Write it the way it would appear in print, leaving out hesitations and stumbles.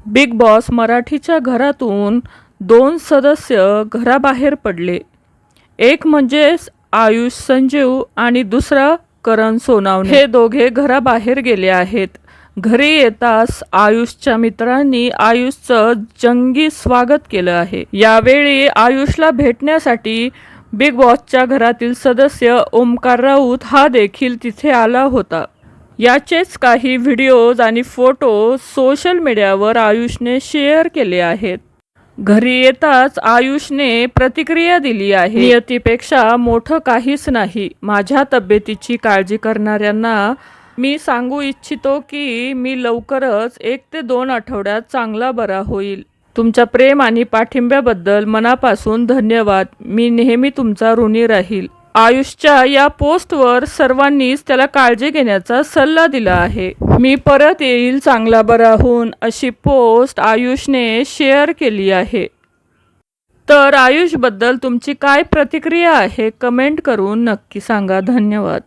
Big boss मराठीच्या घरातून दोन सदस्य घराबाहेर पडले. एक म्हणजे आयुष संजीव आणि दुसरा करण सोनावणे. हे दोघे घराबाहेर गेले आहेत. घरी येताच आयुषच्या मित्रांनी आयुषचं जंगी स्वागत केलं आहे. यावेळी आयुषला भेटण्यासाठी बिग बॉसच्या घरातील सदस्य ओमकार राऊत हा देखील तिथे आला होता. याचेच काही व्हिडिओज आणि फोटो सोशल मीडियावर आयुषने शेअर केले आहेत. घरी येताच आयुषने प्रतिक्रिया दिली आहे. नियतीपेक्षा मोठं काहीच नाही. माझ्या तब्येतीची काळजी करणाऱ्यांना मी सांगू इच्छितो की मी लवकरच 1 ते 2 आठवड्यात चांगला बरा होईल. तुमच्या प्रेम आणि पाठिंब्याबद्दल मनापासून धन्यवाद. मी नेहमी तुमचा ऋणी राहील. आयुषच्या या पोस्टवर सर्वांनीच त्याला काळजी घेण्याचा सल्ला दिला आहे. मी परत येईल चांगला बरा होऊन, अशी पोस्ट आयुषने शेअर केली आहे. तर आयुषबद्दल तुमची काय प्रतिक्रिया आहे कमेंट करून नक्की सांगा. धन्यवाद.